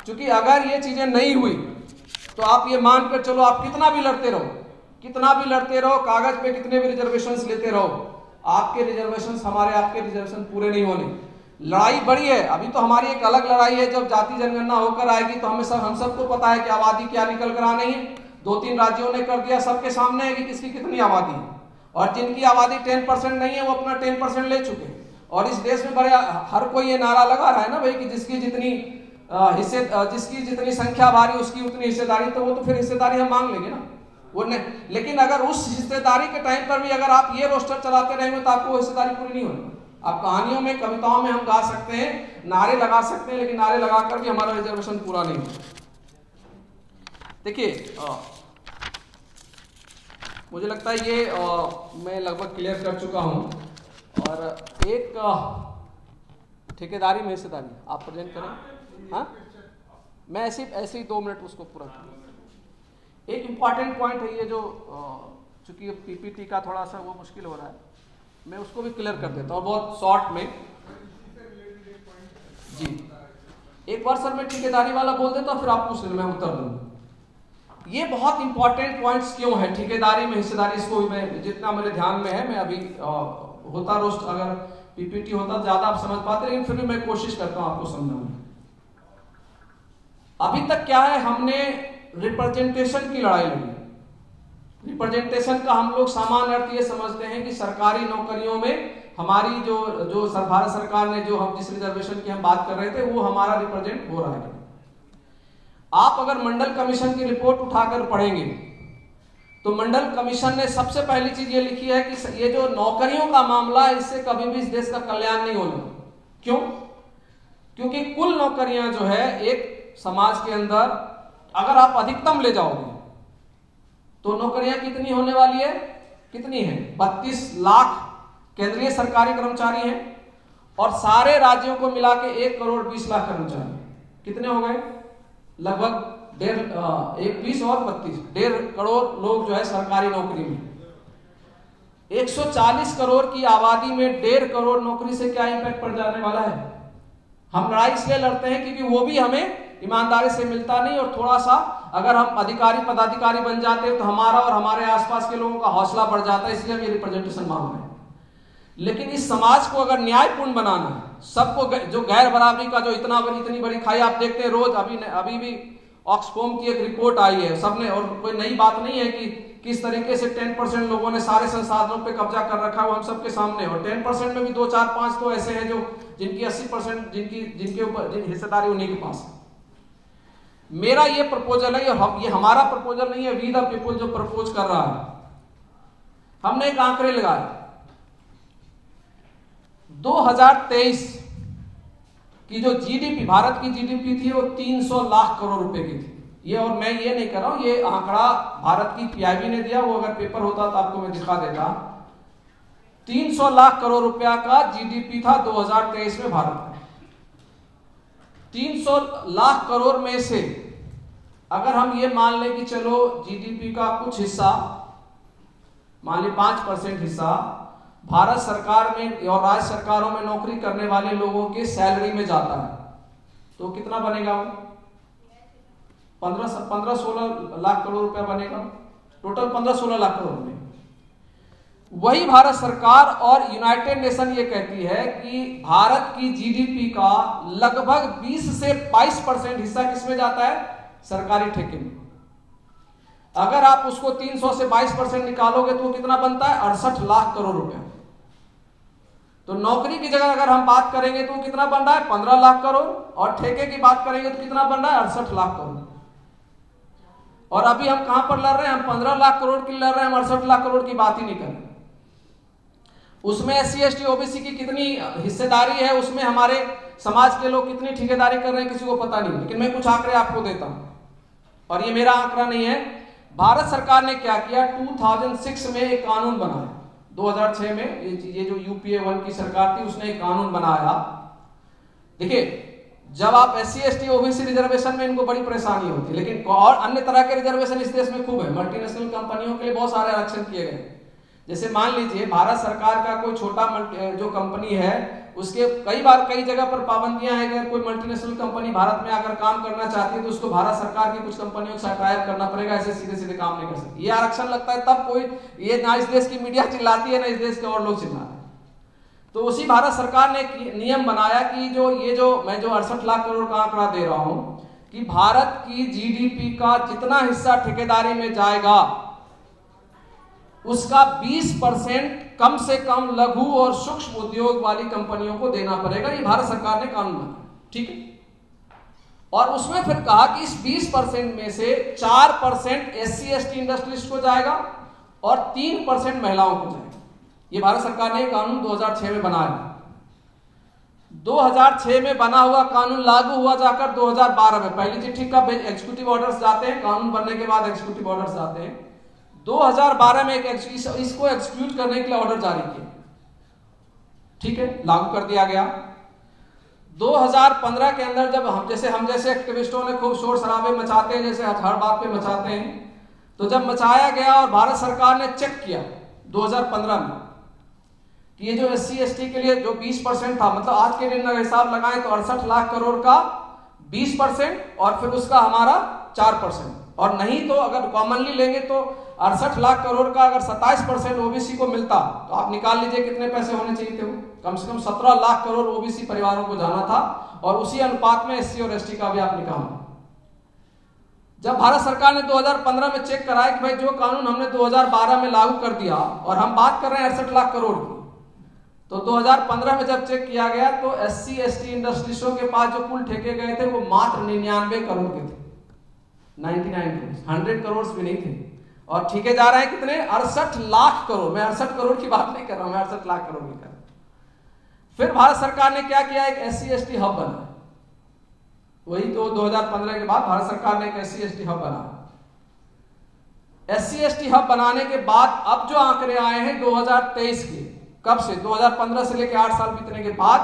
A: क्योंकि अगर ये चीजें नहीं हुई तो आप ये मानकर चलो, आप कितना भी लड़ते रहो, कागज पे कितने भी रिजर्वेशंस लेते रहो, आपके रिजर्वेशंस आपके रिजर्वेशन पूरे नहीं होने। लड़ाई बड़ी है। अभी तो हमारी एक अलग लड़ाई है, जब जाति जनगणना होकर आएगी तो हम सबको पता है कि आबादी क्या निकल कर आनी है। 2-3 राज्यों ने कर दिया, सबके सामने है कि किसकी कितनी आबादी है, और जिनकी आबादी 10% नहीं है वो अपना 10% ले चुके हैं। और इस देश में बड़े हर कोई ये नारा लगा रहा है ना भाई कि जिसकी जितनी संख्या भारी उसकी उतनी हिस्सेदारी, तो वो तो फिर हिस्सेदारी हम मांग लेंगे ना वो नहीं। लेकिन अगर उस हिस्सेदारी के टाइम पर भी अगर आप ये रोस्टर चलाते रहेंगे तो आपको हिस्सेदारी पूरी नहीं होगी। आप कहानियों में, कविताओं में हम गा सकते हैं, नारे लगा सकते हैं, लेकिन नारे लगाकर भी हमारा रिजर्वेशन पूरा नहीं होगा। देखिए मुझे लगता है ये मैं लगभग क्लियर कर चुका हूं। और एक ठेकेदारी में हिस्सेदारी आप प्रेजेंट करें। हाँ, मैं ऐसे ही 2 मिनट उसको पूरा करूँ। एक इम्पॉर्टेंट पॉइंट है ये जो चूंकि पीपीटी का थोड़ा सा वो मुश्किल हो रहा है, मैं उसको भी क्लियर कर देता हूँ बहुत शॉर्ट में। जी एक बार सर मैं ठेकेदारी वाला बोल देता हूँ, फिर आप पूछ लें, मैं उत्तर दूंगा। ये बहुत इंपॉर्टेंट पॉइंट्स क्यों है ठेकेदारी में हिस्सेदारी, इसको मैं जितना मेरे ध्यान में है, मैं अभी होता रोस्ट अगर पीपीटी होता तो ज्यादा आप समझ पाते, लेकिन फिर भी मैं कोशिश करता हूं आपको समझाने। अभी तक क्या है, हमने रिप्रेजेंटेशन की लड़ाई लड़ी। रिप्रेजेंटेशन का हम लोग सामान्य अर्थ ये समझते हैं कि सरकारी नौकरियों में हमारी जो भारत सरकार ने जो हम जिस रिजर्वेशन की हम बात कर रहे थे वो हमारा रिप्रेजेंट हो रहा है। आप अगर मंडल कमीशन की रिपोर्ट उठाकर पढ़ेंगे तो मंडल कमीशन ने सबसे पहली चीज ये लिखी है कि ये जो नौकरियों का मामला है इससे कभी भी इस देश का कल्याण नहीं होना। क्यों? क्योंकि कुल नौकरियां जो है एक समाज के अंदर अगर आप अधिकतम ले जाओगे तो नौकरियां कितनी होने वाली है, कितनी है? 32 लाख केंद्रीय सरकारी कर्मचारी हैं और सारे राज्यों को मिला के 1 करोड़ 20 लाख कर्मचारी। कितने हो गए? लगभग 20 और 32 1.5 करोड़ लोग जो है सरकारी नौकरी में। 140 करोड़ की आबादी में 1.5 करोड़ नौकरी से क्या इंपैक्ट पड़ जाने वाला है? हम लड़ाई इसलिए लड़ते हैं क्योंकि वो भी हमें ईमानदारी से मिलता नहीं, और थोड़ा सा अगर हम अधिकारी पदाधिकारी बन जाते हैं तो हमारा और हमारे आसपास के लोगों का हौसला बढ़ जाता है, इसलिए हम ये रिप्रेजेंटेशन मांग रहे हैं। लेकिन इस समाज को अगर न्यायपूर्ण बनाना है, सबको जो गैर बराबरी का जो इतनी बड़ी खाई आप देखते हैं रोज, अभी भी ऑक्सफोम की एक रिपोर्ट आई है सबने, और कोई नई बात नहीं है कि किस तरीके से 10% लोगों ने सारे संसाधनों पे कब्जा कर रखा है, वो हम सबके सामने। और 10% में भी 2, 4, 5 तो ऐसे हैं जो जिनकी 80% जिनके ऊपर हिस्सेदारी उन्हीं के पास है। मेरा ये प्रपोजल है, और ये हमारा प्रपोजल नहीं है, वी द पीपुल जो प्रपोज कर रहा है। हमने एक आंकड़े लगाए 2023 की जो जीडीपी, भारत की जीडीपी थी वो 300 लाख करोड़ रुपए की थी। ये, और मैं ये नहीं कर रहा हूं, ये आंकड़ा भारत की पीआईबी ने दिया, वो अगर पेपर होता तो आपको मैं दिखा देता। 300 लाख करोड़ रुपया का जीडीपी था 2023 में भारत का। 300 लाख करोड़ में से अगर हम ये मान लें कि चलो जीडीपी का कुछ हिस्सा, मान ली 5% हिस्सा भारत सरकार में और राज्य सरकारों में नौकरी करने वाले लोगों के सैलरी में जाता है, तो कितना बनेगा? वो 15-16 लाख करोड़ रुपया बनेगा। टोटल 15-16 लाख करोड़ में वही भारत सरकार और यूनाइटेड नेशन ये कहती है कि भारत की जीडीपी का लगभग 20 से 22% हिस्सा किसमें जाता है? सरकारी ठेके में। अगर आप उसको 300 से 22% निकालोगे तो कितना बनता है? 68 लाख करोड़ रुपया। तो नौकरी की जगह अगर हम बात करेंगे तो कितना बन रहा है? 15 लाख करोड़, और ठेके की बात करेंगे तो कितना बन रहा है? 68 लाख करोड़। और अभी हम कहां पर लड़ रहे हैं? हम 15 लाख करोड़ की लड़ रहे हैं, हम 68 लाख करोड़ की बात ही नहीं कर रहे। उसमें SC ST OBC की कितनी हिस्सेदारी है, उसमें हमारे समाज के लोग कितनी ठेकेदारी कर रहे हैं, किसी को पता नहीं। लेकिन मैं कुछ आंकड़े आपको देता हूं, और ये मेरा आंकड़ा नहीं है। भारत सरकार ने क्या किया, 2006 में एक कानून बनाया। 2006 में ये जो UPA 1 की सरकार थी उसने एक कानून बनाया। देखिए, जब आप SC ST OBC रिजर्वेशन में इनको बड़ी परेशानी होती है, लेकिन और अन्य तरह के रिजर्वेशन इस देश में खूब है। मल्टीनेशनल कंपनियों के लिए बहुत सारे आरक्षण किए गए। जैसे मान लीजिए भारत सरकार का कोई छोटा जो कंपनी है, उसके कई जगह पर पाबंदियां हैं। अगर कोई मल्टीनेशनल कंपनी भारत में आकर काम करना चाहती है तो उसको भारत सरकार की कुछ कंपनियों के साथ टाई करना पड़ेगा, ऐसे सीधे काम नहीं कर सकती। ये आरक्षण लगता है तब कोई, ये ना इस देश की मीडिया चिल्लाती है ना इस देश के और लोग चिल्लाते हैं। तो उसी भारत सरकार ने नियम बनाया कि मैं जो 68 लाख करोड़ का आंकड़ा दे रहा हूं कि भारत की जीडीपी का जितना हिस्सा ठेकेदारी में जाएगा उसका 20% कम से कम लघु और सूक्ष्म उद्योग वाली कंपनियों को देना पड़ेगा। ये भारत सरकार ने कानून बनाया, ठीक है। और उसमें फिर कहा कि इस 20% में से 4% SC/ST इंडस्ट्रीज को जाएगा और 3% महिलाओं को जाएगा। ये भारत सरकार ने कानून 2006 में बनाया। 2006 में बना हुआ कानून लागू हुआ जाकर 2012 में। पहली चिट्ठी का एग्जीक्यूटिव ऑर्डर्स जाते हैं, कानून बनने के बाद एग्जीक्यूटिव ऑर्डर्स जाते हैं। 2012 में इसको एग्जीक्यूट करने के लिए ऑर्डर जारी किया, ठीक है, लागू कर दिया गया। 2015 के अंदर जब हम जैसे एक्टिविस्टों ने खूब शोर शराबे मचाते हैं, जैसे हर बात पे मचाते हैं, तो जब मचाया गया और भारत सरकार ने चेक किया 2015 में कि ये जो SC/ST के लिए जो 20% था, मतलब आज के दिन अगर हिसाब लगाएं तो 68 लाख करोड़ का 20% और फिर उसका हमारा 4%, और नहीं तो अगर कॉमनली लेंगे तो 68 लाख करोड़ का अगर 27% OBC को मिलता तो आप निकाल लीजिए कितने पैसे होने चाहिए थे। वो कम से कम 17 लाख करोड़ OBC परिवारों को जाना था, और उसी अनुपात में SC और ST का भी आप निकालना। जब भारत सरकार ने 2015 में चेक कराया कि भाई जो कानून हमने 2012 में लागू कर दिया, और हम बात कर रहे हैं 68 लाख करोड़ की, तो 2015 में जब चेक किया गया तो SC/ST इंडस्ट्रीजों के पास जो कुल ठेके गए थे वो मात्र 99 करोड़ के थे, 99 करोड़, 100 करोड़ भी नहीं थे। और ठीके जा रहे हैं कितने, 68 लाख करोड़। मैं 68 करोड़ की बात नहीं कर रहा हूं, मैं 68 लाख करोड़ की कर रहा हूं। फिर भारत सरकार ने क्या किया, एक SC/ST हब बना। वही तो 2015 के बाद भारत सरकार ने एक SC/ST हब बना। SC/ST हब बनाने के बाद अब जो आंकड़े आए हैं 2023 के, कब से, 2015 से लेकर 8 साल बीतने के बाद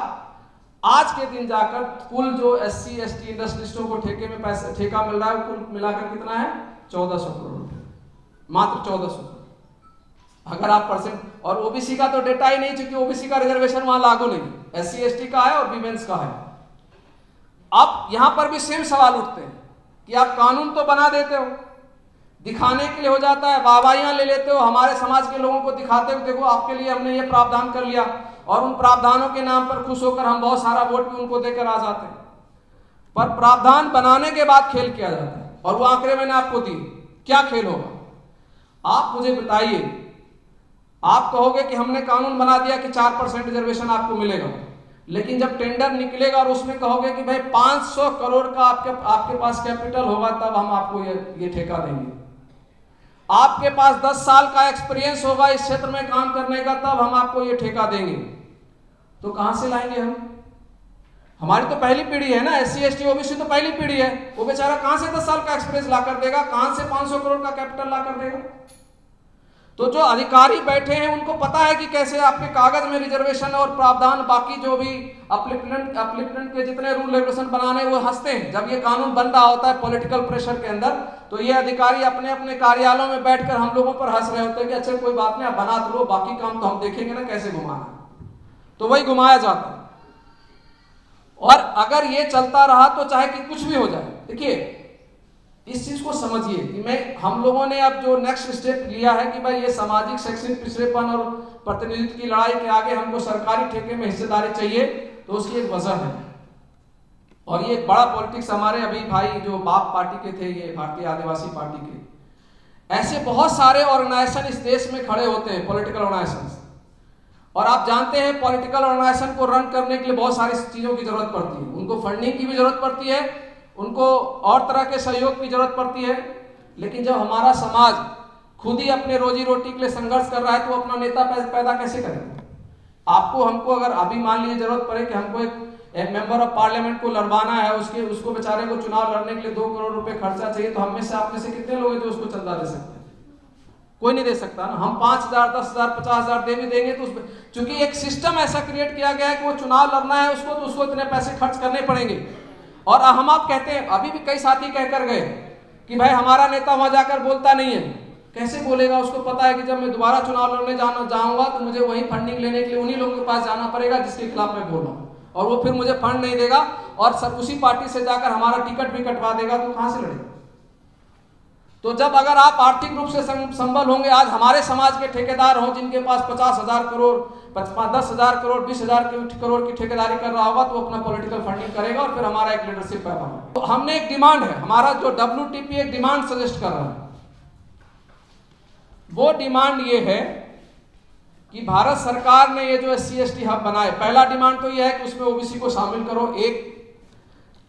A: आज के दिन जाकर कुल जो SC/ST इंडस्ट्रियों को ठेके में पैसे ठेका मिल रहा है कुल मिलाकर कितना है, 1400 करोड़ रुपए, मात्र 1400। अगर आप परसेंट, और OBC का तो डेटा ही नहीं, क्योंकि OBC का रिजर्वेशन वहां लागू नहीं, SC/ST का है और विमेंस का है। अब यहां पर भी सेम सवाल उठते हैं कि आप कानून तो बना देते हो, दिखाने के लिए हो जाता है, वाहवाहियां ले लेते हो, हमारे समाज के लोगों को दिखाते हो देखो आपके लिए हमने ये प्रावधान कर लिया, और उन प्रावधानों के नाम पर खुश होकर हम बहुत सारा वोट भी उनको देकर आ जाते हैं। पर प्रावधान बनाने के बाद खेल किया जाता है, और वो आंकड़े मैंने आपको दिए। क्या खेल होगा आप मुझे बताइए। आप कहोगे कि हमने कानून बना दिया कि 4% रिजर्वेशन आपको मिलेगा, लेकिन जब टेंडर निकलेगा और उसमें कहोगे कि भाई 500 करोड़ का आपके पास कैपिटल होगा तब हम आपको ये ठेका देंगे, आपके पास 10 साल का एक्सपीरियंस होगा इस क्षेत्र में काम करने का तब हम आपको ये ठेका देंगे, तो कहां से लाएंगे हम? हमारी तो पहली पीढ़ी है ना, SC/ST OBC तो पहली पीढ़ी है, वो बेचारा कहां से 10 साल का एक्सपीरियंस ला कर देगा, कहां से 500 करोड़ का कैपिटल ला कर देगा? तो जो अधिकारी बैठे हैं उनको पता है कि कैसे आपके कागज में रिजर्वेशन और प्रावधान, बाकी जो भी अप्लिकेंट के जितने रूल रेगुलेशन बनाने, वो हंसते हैं जब ये कानून बन रहा होता है पॉलिटिकल प्रेशर के अंदर, तो ये अधिकारी अपने अपने कार्यालयों में बैठकर हम लोगों पर हंस रहे होते हैं कि अच्छा कोई बात नहीं, आप बना तो लो, बाकी काम तो हम देखेंगे ना कैसे घुमाना। तो वही घुमाया जाता है। और अगर ये चलता रहा तो चाहे कि कुछ भी हो जाए, देखिए इस चीज को समझिए कि हम लोगों ने अब जो नेक्स्ट स्टेप लिया है कि भाई ये सामाजिक शैक्षणिक पिछड़ेपन और प्रतिनिधित्व की लड़ाई के आगे हमको सरकारी ठेके में हिस्सेदारी चाहिए, तो उसकी एक वजह है। और ये बड़ा पॉलिटिक्स हमारे अभी भाई जो बाप पार्टी के थे, ये भारतीय आदिवासी पार्टी के, ऐसे बहुत सारे ऑर्गेनाइजेशन इस देश में खड़े होते हैं, पॉलिटिकल ऑर्गेनाइजेशन। और आप जानते हैं पॉलिटिकल ऑर्गेनाइजेशन को रन करने के लिए बहुत सारी चीजों की जरूरत पड़ती है, उनको फंडिंग की भी जरूरत पड़ती है, उनको और तरह के सहयोग की जरूरत पड़ती है। लेकिन जब हमारा समाज खुद ही अपने रोजी रोटी के लिए संघर्ष कर रहा है तो अपना नेता पैदा कैसे करेगा? आपको हमको अगर अभी मान लीजिए जरूरत पड़े कि हमको एक मेंबर ऑफ पार्लियामेंट को लड़वाना है, उसको बेचारे को चुनाव लड़ने के लिए 2 करोड़ रुपए खर्चा चाहिए, तो हम में से आप में से कितने लोग हैं जो उसको चंदा दे सकते हैं? कोई नहीं दे सकता ना। हम 5,000 10,000 50,000 दे भी देंगे तो चूंकि एक सिस्टम ऐसा क्रिएट किया गया है कि वो चुनाव लड़ना है उसको, तो उसको इतने पैसे खर्च करने पड़ेंगे। और हम आप कहते हैं, अभी भी कई साथी कहकर गए कि भाई हमारा नेता वहां जाकर बोलता नहीं है। कैसे बोलेगा? उसको पता है कि जब मैं दोबारा चुनाव लड़ने जाऊंगा तो मुझे वही फंडिंग लेने के लिए उन्हीं लोगों के पास जाना पड़ेगा जिसके खिलाफ मैं बोल रहा हूं, और वो फिर मुझे फंड नहीं देगा और सब उसी पार्टी से जाकर हमारा टिकट भी कटवा देगा, तो कहां से लड़ेगा? तो जब अगर आप आर्थिक रूप से संबल होंगे, आज हमारे समाज के ठेकेदार हों जिनके पास 50,000 करोड़, 10,000 करोड़, 20,000 करोड़ की ठेकेदारी कर रहा होगा, तो अपना पॉलिटिकल फंडिंग करेगा और फिर हमारा एक लीडरशिप पैदा होगा। तो हमने एक डिमांड है, हमारा जो WTP एक डिमांड सजेस्ट कर रहा है, वो डिमांड ये है कि भारत सरकार ने ये जो SC/ST हब बनाए, पहला डिमांड तो ये है कि उसमें OBC को शामिल करो।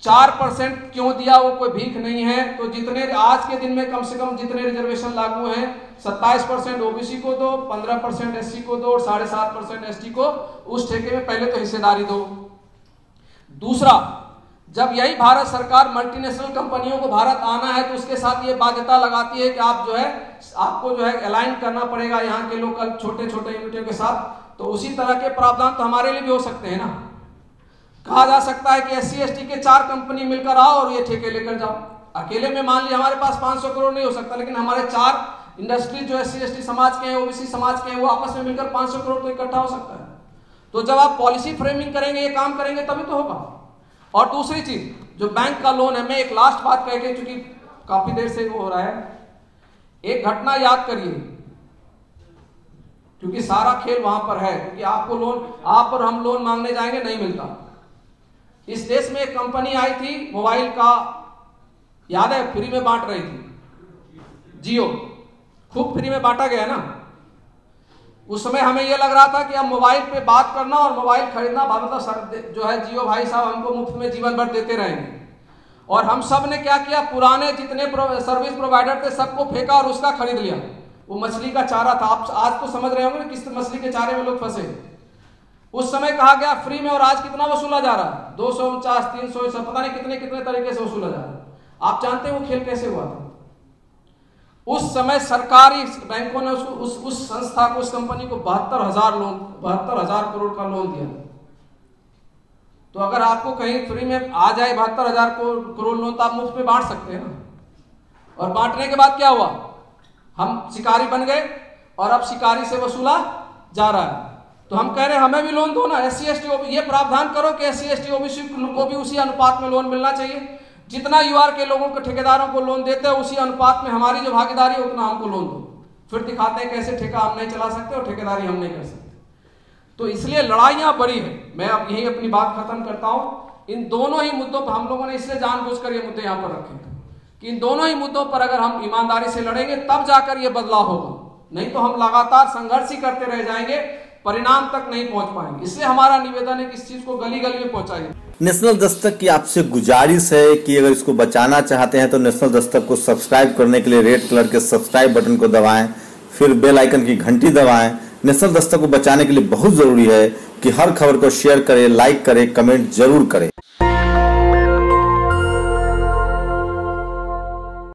A: 4% क्यों दिया, वो कोई भीख नहीं है। तो जितने आज के दिन में कम से कम जितने रिजर्वेशन लागू हैं, 27% OBC को दो, 15% SC को दो और 7.5% ST को उस ठेके में पहले तो हिस्सेदारी दो। दूसरा, जब यही भारत सरकार मल्टीनेशनल कंपनियों को भारत आना है तो उसके साथ ये बाध्यता लगाती है कि आप जो है आपको जो है अलाइन करना पड़ेगा यहाँ के लोकल छोटे छोटे यूनिटों के साथ। तो उसी तरह के प्रावधान तो हमारे लिए भी हो सकते हैं ना। कहा जा सकता है कि SC/ST के 4 कंपनी मिलकर आओ और ये ठेके लेकर जाओ। अकेले में मान लिया हमारे पास 500 करोड़ नहीं हो सकता, लेकिन हमारे 4 इंडस्ट्री जो SC/ST समाज के हैं, OBC समाज के हैं, वो आपस में मिलकर 500 करोड़ तो इकट्ठा हो सकता है। तो जब आप पॉलिसी फ्रेमिंग करेंगे, ये काम करेंगे, तभी तो होगा। और दूसरी चीज, जो बैंक का लोन है, मैं एक लास्ट बात कह के, क्योंकि काफी देर से वो हो रहा है, एक घटना याद करिए, क्योंकि सारा खेल वहां पर है। क्योंकि आपको लोन, आप और हम लोन मांगने जाएंगे, नहीं मिलता। इस देश में एक कंपनी आई थी मोबाइल का, याद है, फ्री में बांट रही थी, जियो, खूब फ्री में बांटा गया ना। उस समय हमें यह लग रहा था कि अब मोबाइल पे बात करना और मोबाइल खरीदना, मतलब जो है जियो भाई साहब हमको मुफ्त में जीवन भर देते रहेंगे। और हम सब ने क्या किया, पुराने जितने सर्विस प्रोवाइडर थे सबको फेंका और उसका खरीद लिया। वो मछली का चारा था, आप आज तो समझ रहे होंगे किस मछली के चारे में लोग फंसे। उस समय कहा गया फ्री में, और आज कितना वसूला जा रहा है, 249, 300, पता नहीं कितने कितने तरीके से वसूला जा रहा है। आप जानते हैं वो खेल कैसे हुआ था? उस समय सरकारी बैंकों ने उस संस्था को, उस कंपनी को 72,000 करोड़ का लोन दिया। तो अगर आपको कहीं फ्री में आ जाए 72,000 करोड़ लोन, तो आप मुफ्त में बांट सकते हैं ना। और बांटने के बाद क्या हुआ, हम शिकारी बन गए और अब शिकारी से वसूला जा रहा है। तो हम कह रहे हैं हमें भी लोन दो ना, SC/ST ये प्रावधान करो कि SC/ST OBC को भी उसी अनुपात में लोन मिलना चाहिए। जितना UR के लोगों को, ठेकेदारों को लोन देते हैं, उसी अनुपात में हमारी जो भागीदारी है उतना हमको लोन दो। फिर दिखाते हैं कैसे ठेका हम नहीं चला सकते और ठेकेदारी हम नहीं कर सकते। तो इसलिए लड़ाइयां बड़ी है। मैं अब यही अपनी बात खत्म करता हूं। इन दोनों ही मुद्दों पर हम लोगों ने इसलिए जानबूझकर ये मुद्दे यहां पर रखे कि इन दोनों ही मुद्दों पर अगर हम ईमानदारी से लड़ेंगे तब जाकर ये बदलाव होगा, नहीं तो हम लगातार संघर्ष ही करते रह जाएंगे, परिणाम तक नहीं पहुंच पाएंगे। इसलिए हमारा निवेदन है कि इस चीज को गली गली में पहुंचाइए।
B: नेशनल दस्तक की आपसे गुजारिश है कि अगर इसको बचाना चाहते हैं तो नेशनल दस्तक को सब्सक्राइब करने के लिए रेड कलर के सब्सक्राइब बटन को दबाएं, फिर बेल आइकन की घंटी दबाएं। नेशनल दस्तक को बचाने के लिए बहुत जरूरी है कि हर खबर को शेयर करें, लाइक करें, कमेंट जरूर करें।